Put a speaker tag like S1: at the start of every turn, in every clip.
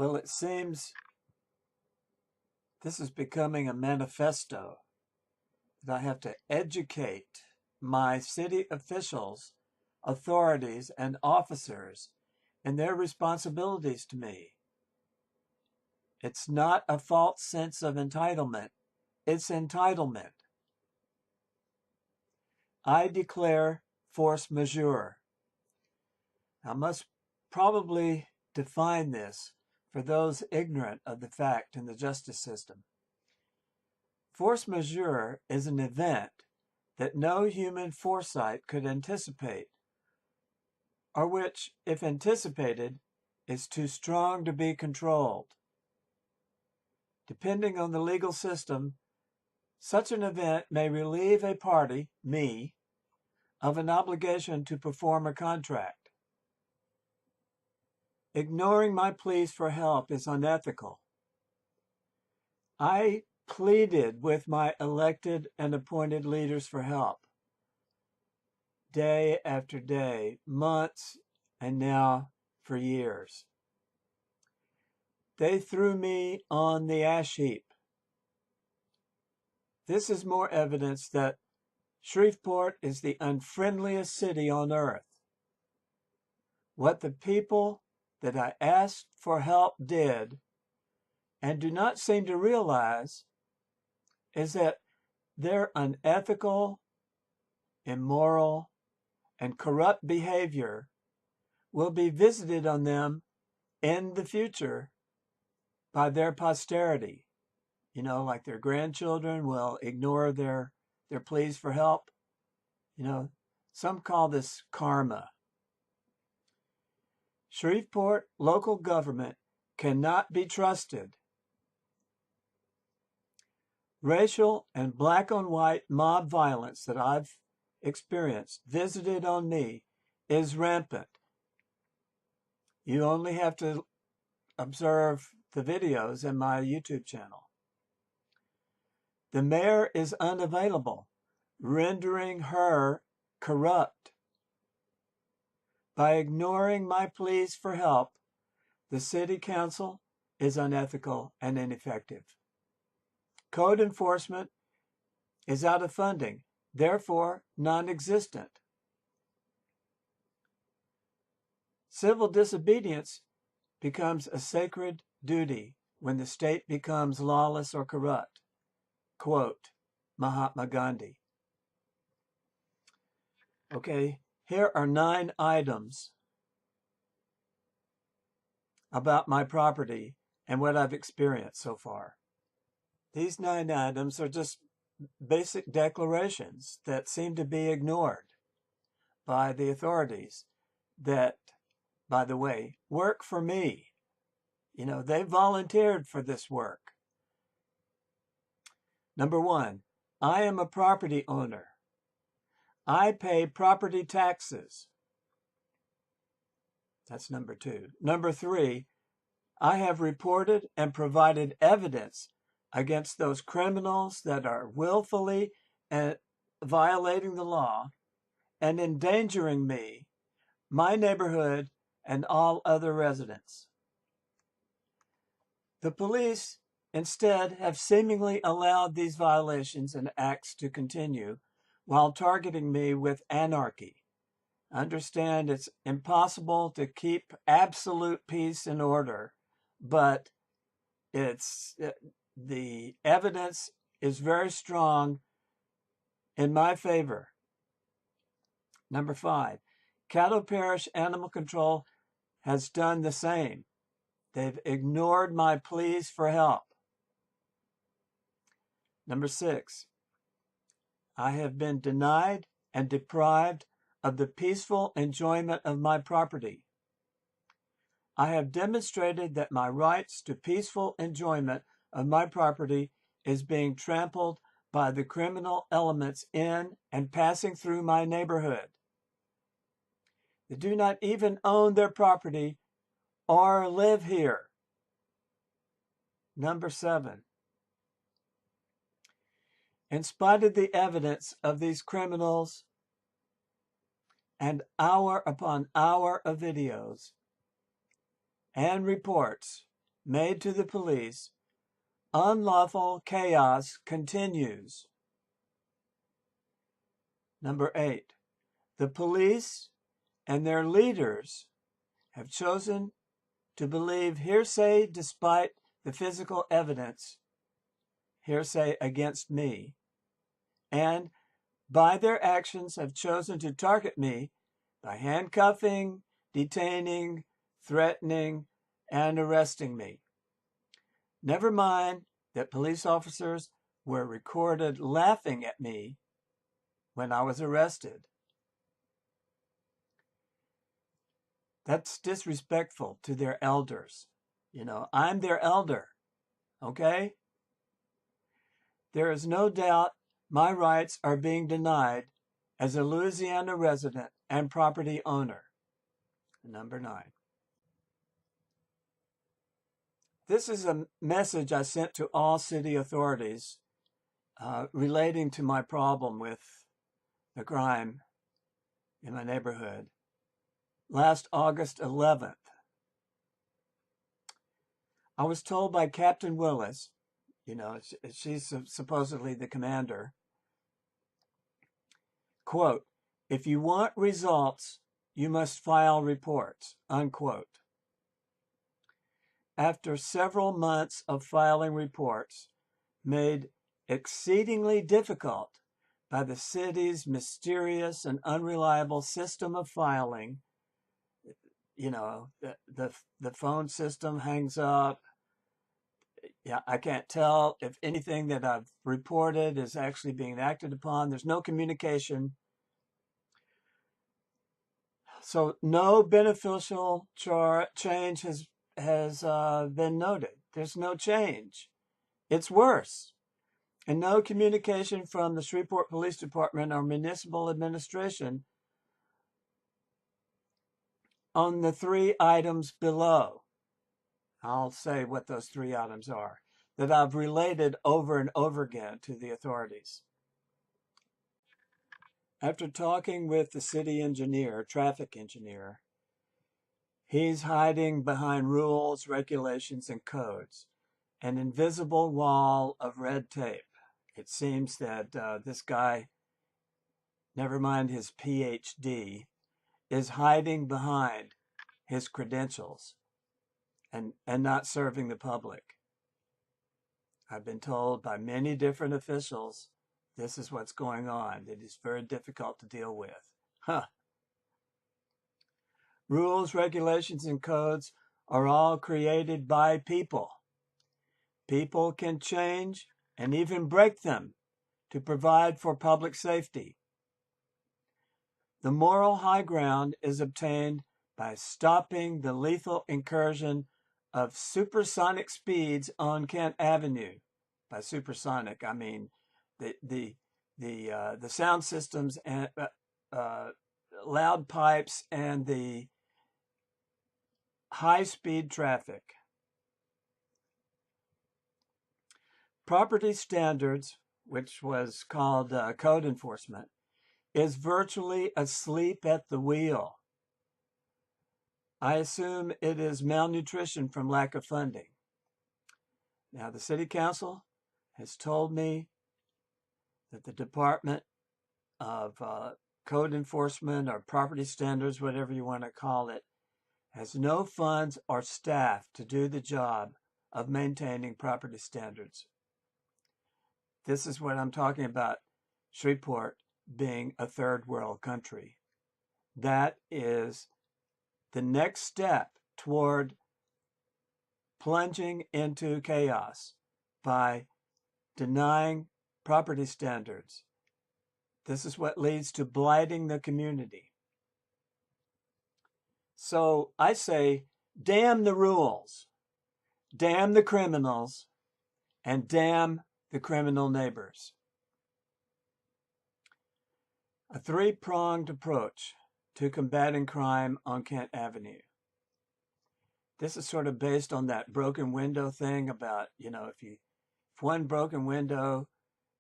S1: Well, it seems this is becoming a manifesto that I have to educate my city officials, authorities, and officers in their responsibilities to me. It's not a false sense of entitlement. It's entitlement. I declare force majeure. I must probably define this for those ignorant of the fact in the justice system. Force majeure is an event that no human foresight could anticipate, or which, if anticipated, is too strong to be controlled. Depending on the legal system, such an event may relieve a party, me, of an obligation to perform a contract. Ignoring my pleas for help is unethical. I pleaded with my elected and appointed leaders for help, day after day, months, and now for years. They threw me on the ash heap. This is more evidence that Shreveport is the unfriendliest city on earth. What the people that I asked for help did, and do not seem to realize, is that their unethical, immoral, and corrupt behavior will be visited on them in the future by their posterity. You know, like their grandchildren will ignore their pleas for help. You know, some call this karma. Shreveport local government cannot be trusted. Racial and black on white mob violence that I've experienced, visited on me, is rampant. You only have to observe the videos in my YouTube channel. The mayor is unavailable, rendering her corrupt. By ignoring my pleas for help, the city council is unethical and ineffective. Code enforcement is out of funding, therefore non-existent. Civil disobedience becomes a sacred duty when the state becomes lawless or corrupt. Quote, Mahatma Gandhi. Okay, here are 9 items about my property and what I've experienced so far. These 9 items are just basic declarations that seem to be ignored by the authorities that, by the way, work for me. You know, they volunteered for this work. Number 1, I am a property owner. I pay property taxes. That's number 2. Number 3, I have reported and provided evidence against those criminals that are willfully violating the law and endangering me, my neighborhood, and all other residents. The police instead have seemingly allowed these violations and acts to continue while targeting me with anarchy. Understand it's impossible to keep absolute peace and order, but the evidence is very strong in my favor. Number 5, Caddo Parish Animal Control has done the same. They've ignored my pleas for help. Number 6, I have been denied and deprived of the peaceful enjoyment of my property. I have demonstrated that my rights to peaceful enjoyment of my property is being trampled by the criminal elements in and passing through my neighborhood. They do not even own their property or live here. Number 7, in spite of the evidence of these criminals and hour upon hour of videos and reports, made to the police, unlawful chaos continues. Number 8, the police and their leaders have chosen to believe hearsay despite the physical evidence, hearsay against me, and by their actions have chosen to target me by handcuffing, detaining, threatening, and arresting me. Never mind that police officers were recorded laughing at me when I was arrested. That's disrespectful to their elders. You know, I'm their elder, okay? There is no doubt my rights are being denied as a Louisiana resident and property owner. Number 9. This is a message I sent to all city authorities relating to my problem with the crime in my neighborhood. Last August 11th, I was told by Captain Willis, you know, she's supposedly the commander, quote, "If you want results, you must file reports," unquote. After several months of filing reports, made exceedingly difficult by the city's mysterious and unreliable system of filing, you know, the phone system hangs up. Yeah, I can't tell if anything that I've reported is actually being acted upon. There's no communication. So no beneficial change has been noted. There's no change. It's worse. And no communication from the Shreveport Police Department or municipal administration on the 3 items below. I'll say what those 3 items are that I've related over and over again to the authorities. After talking with the city engineer, traffic engineer, he's hiding behind rules, regulations, and codes, an invisible wall of red tape. It seems that this guy, never mind his PhD, is hiding behind his credentials and not serving the public. I've been told by many different officials this is what's going on. It is very difficult to deal with. Rules, regulations, and codes are all created by people. People can change and even break them to provide for public safety. The moral high ground is obtained by stopping the lethal incursion of supersonic speeds on Kent Avenue. By supersonic, I mean the sound systems and loud pipes and the high-speed traffic. Property standards, which was called code enforcement, is virtually asleep at the wheel. I assume it is malnutrition from lack of funding. Now, the city council has told me that the Department of Code Enforcement or Property Standards, whatever you want to call it, has no funds or staff to do the job of maintaining property standards. This is what I'm talking about, Shreveport being a third world country. That is the next step toward plunging into chaos by denying property standards. This is what leads to blighting the community. So I say, damn the rules, damn the criminals, and damn the criminal neighbors. A 3-pronged approach to combating crime on Kent Avenue. This is sort of based on that broken window thing about, you know, if one broken window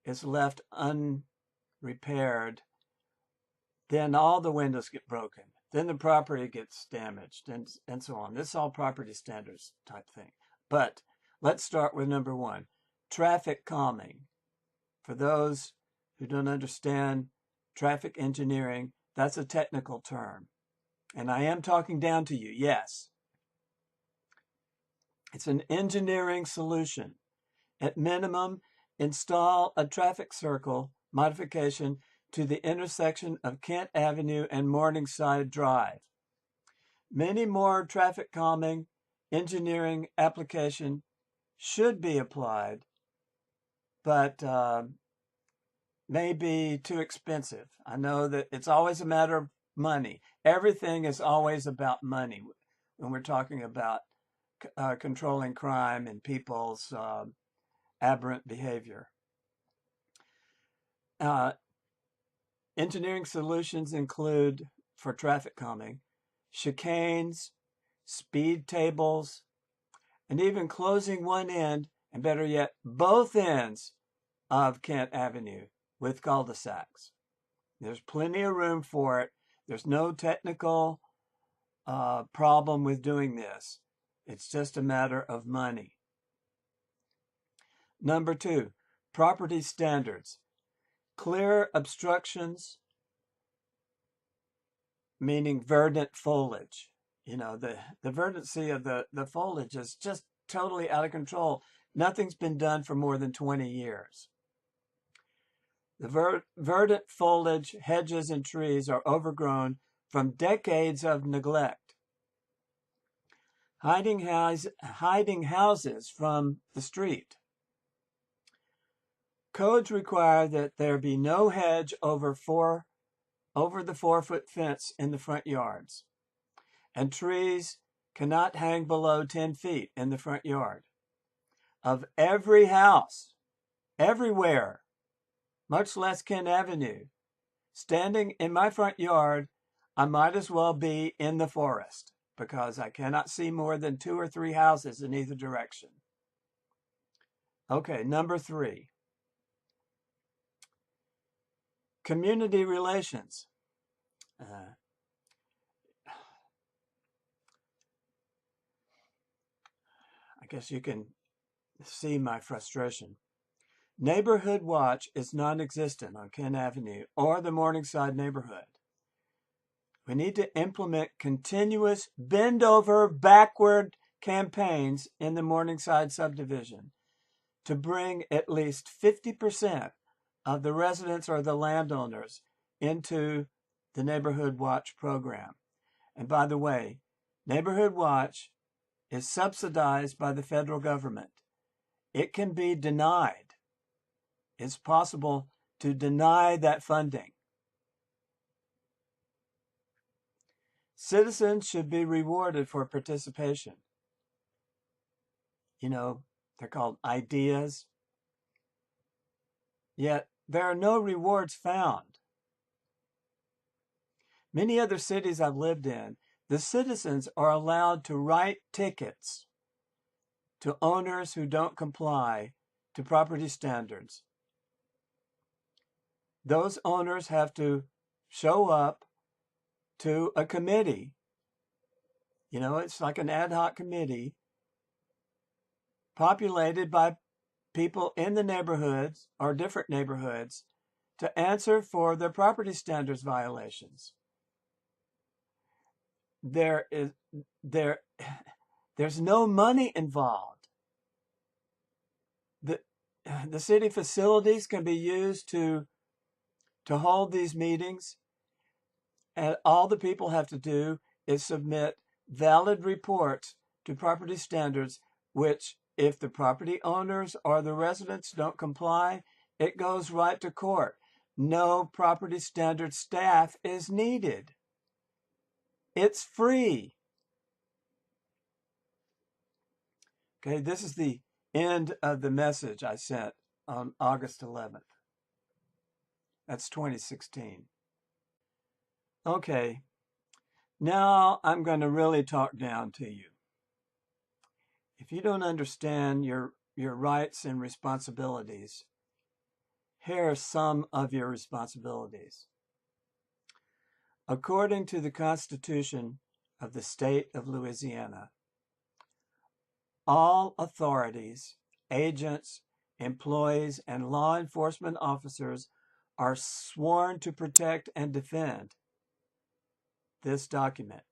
S1: is left unrepaired, then all the windows get broken. Then the property gets damaged and so on. This is all property standards type thing. But let's start with number one, traffic calming. For those who don't understand traffic engineering, that's a technical term. And I am talking down to you, yes. It's an engineering solution. At minimum, install a traffic circle modification to the intersection of Kent Avenue and Morningside Drive. Many more traffic calming engineering application should be applied, but may be too expensive. I know that it's always a matter of money. Everything is always about money when we're talking about controlling crime and people's aberrant behavior. Engineering solutions include, for traffic calming, chicanes, speed tables, and even closing one end, and better yet, both ends of Kent Avenue with cul-de-sacs. There's plenty of room for it. There's no technical problem with doing this. It's just a matter of money. Number two, property standards. Clear obstructions, meaning verdant foliage. You know, the verdancy of the foliage is just totally out of control. Nothing's been done for more than 20 years. The verdant foliage, hedges, and trees are overgrown from decades of neglect. Hiding houses from the street. Codes require that there be no hedge over the 4-foot fence in the front yards, and trees cannot hang below 10 feet in the front yard. Of every house, everywhere, much less Kent Avenue, standing in my front yard, I might as well be in the forest because I cannot see more than 2 or 3 houses in either direction. Okay, number three. Community relations. I guess you can see my frustration. Neighborhood watch is non-existent on Kent Avenue or the Morningside neighborhood. We need to implement continuous bend over backward campaigns in the Morningside subdivision to bring at least 50% of the residents or the landowners into the Neighborhood Watch program. And by the way, Neighborhood Watch is subsidized by the federal government. It can be denied. It's possible to deny that funding. Citizens should be rewarded for participation. You know, they're called ideas. Yet there are no rewards found. Many other cities I've lived in, the citizens are allowed to write tickets to owners who don't comply to property standards. Those owners have to show up to a committee. You know, it's like an ad hoc committee populated by people in the neighborhoods or different neighborhoods to answer for their property standards violations. There's no money involved. The city facilities can be used to hold these meetings, and all the people have to do is submit valid reports to property standards, which if the property owners or the residents don't comply, it goes right to court. No property standard staff is needed. It's free. Okay, this is the end of the message I sent on August 11th. That's 2016. Okay, now I'm going to really talk down to you. If you don't understand your rights and responsibilities, here are some of your responsibilities. According to the Constitution of the state of Louisiana, all authorities, agents, employees, and law enforcement officers are sworn to protect and defend this document.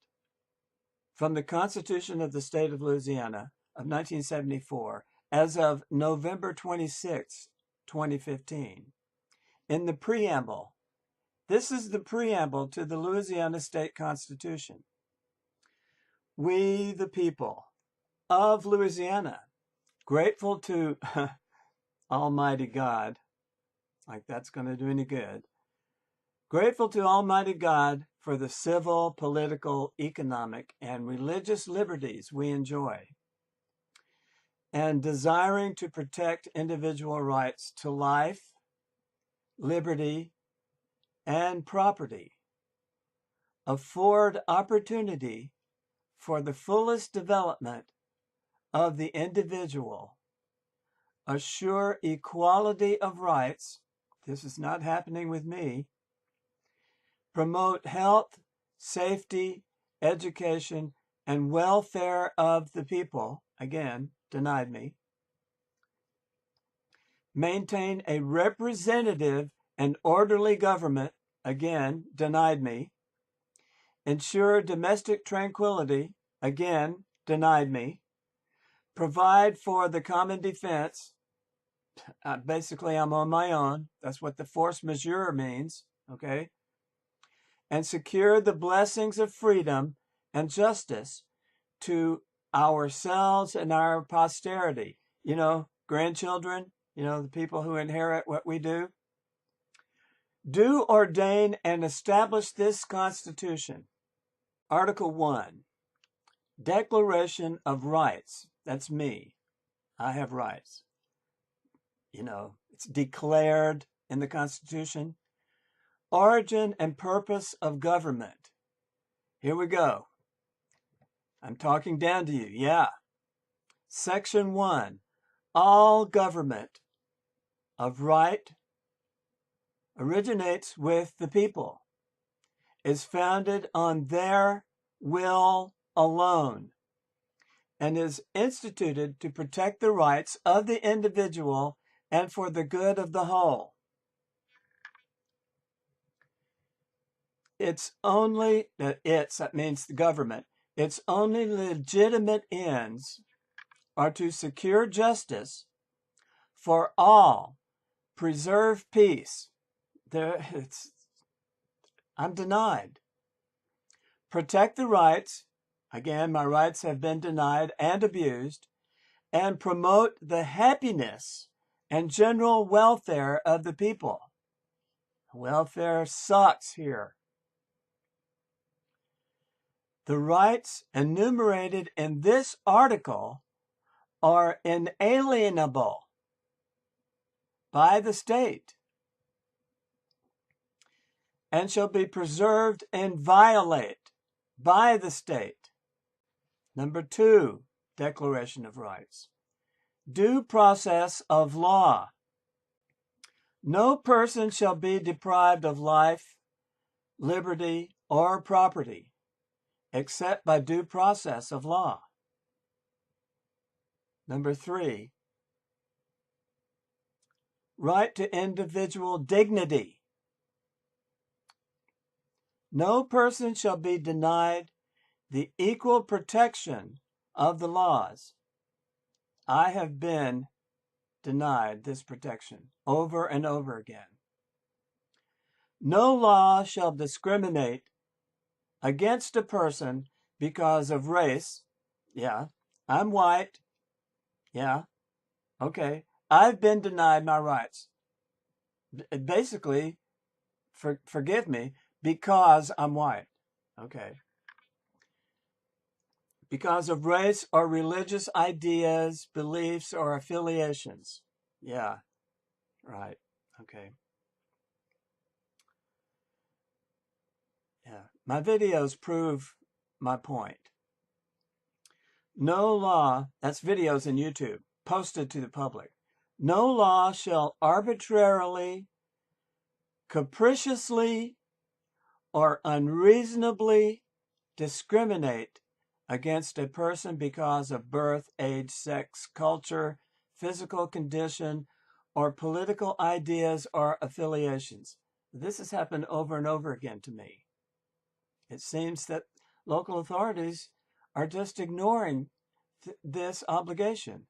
S1: From the Constitution of the State of Louisiana of 1974, as of November 26, 2015, in the preamble, this is the preamble to the Louisiana State Constitution. We, the people of Louisiana, grateful to Almighty God, like that's going to do any good, grateful to Almighty God for the civil, political, economic, and religious liberties we enjoy, and desiring to protect individual rights to life, liberty, and property, afford opportunity for the fullest development of the individual, assure equality of rights, this is not happening with me, promote health, safety, education, and welfare of the people, again, denied me, maintain a representative and orderly government, again, denied me, ensure domestic tranquility, again, denied me, provide for the common defense, basically I'm on my own, that's what the force majeure means, okay, and secure the blessings of freedom and justice to ourselves and our posterity, grandchildren, the people who inherit what we do. Do ordain and establish this Constitution. Article 1, Declaration of Rights. That's me. I have rights. It's declared in the Constitution. Origin and purpose of government. Here we go. I'm talking down to you. Yeah. Section 1. All government of right originates with the people, is founded on their will alone, and is instituted to protect the rights of the individual and for the good of the whole. That means the government, its only legitimate ends are to secure justice for all, preserve peace. I'm denied. Protect the rights, again, my rights have been denied and abused, and promote the happiness and general welfare of the people. Welfare sucks here. The rights enumerated in this article are inalienable by the state and shall be preserved inviolate by the state. Number 2, Declaration of Rights. Due process of law. No person shall be deprived of life, liberty, or property, except by due process of law. Number 3, right to individual dignity. No person shall be denied the equal protection of the laws. I have been denied this protection over and over again. No law shall discriminate against a person because of race. Yeah, I'm white. Yeah, okay. I've been denied my rights. Basically, forgive me, because I'm white. Okay. Because of race or religious ideas, beliefs, or affiliations. Yeah, right. Okay. Yeah, my videos prove my point. No law, that's videos in YouTube, posted to the public. No law shall arbitrarily, capriciously, or unreasonably discriminate against a person because of birth, age, sex, culture, physical condition, or political ideas or affiliations. This has happened over and over again to me. It seems that local authorities are just ignoring this obligation.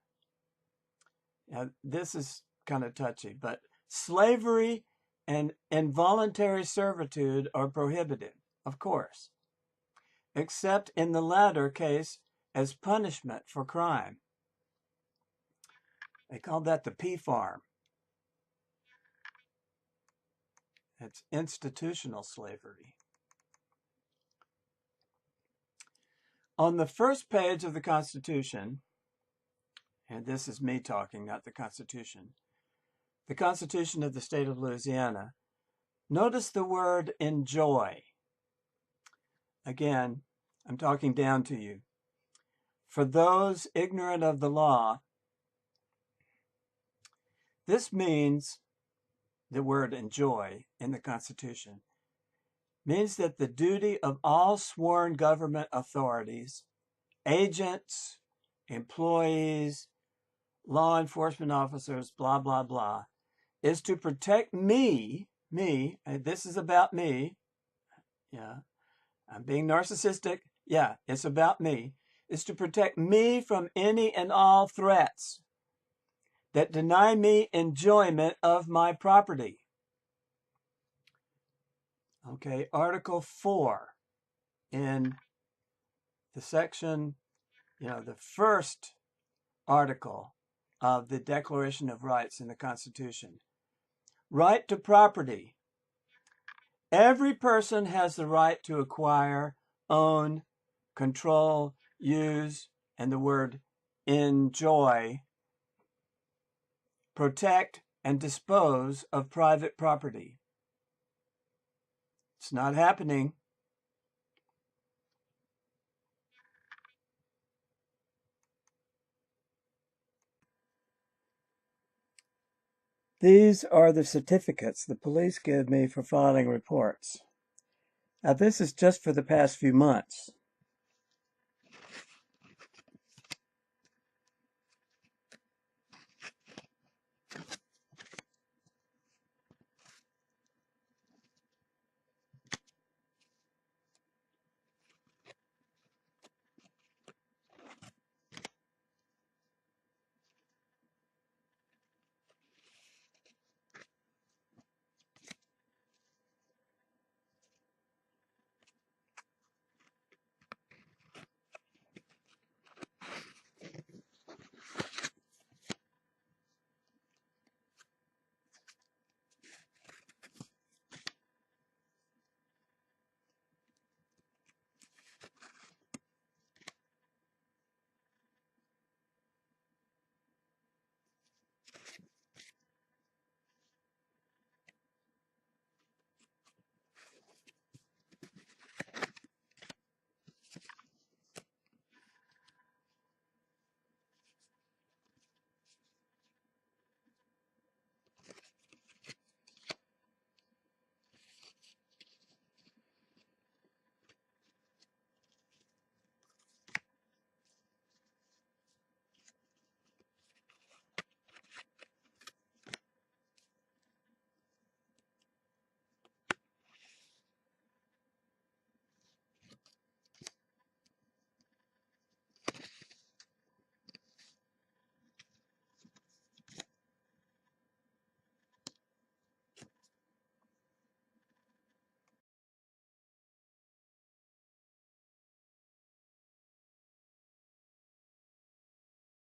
S1: Now, this is kind of touchy, but slavery and involuntary servitude are prohibited, of course, except in the latter case as punishment for crime. They call that the P farm. It's institutional slavery. On the first page of the Constitution, and this is me talking, not the Constitution of the state of Louisiana, notice the word enjoy. Again, I'm talking down to you. For those ignorant of the law, this means, the word enjoy in the Constitution, means that the duty of all sworn government authorities, agents, employees, law enforcement officers, blah, blah, blah, is to protect me, this is about me, yeah, I'm being narcissistic, yeah, it's about me, is to protect me from any and all threats that deny me enjoyment of my property. Okay, Article 4 in the section, the first article of the Declaration of Rights in the Constitution. Right to property. Every person has the right to acquire, own, control, use, and the word enjoy, protect, and dispose of private property. It's not happening. These are the certificates the police give me for filing reports. Now, this is just for the past few months.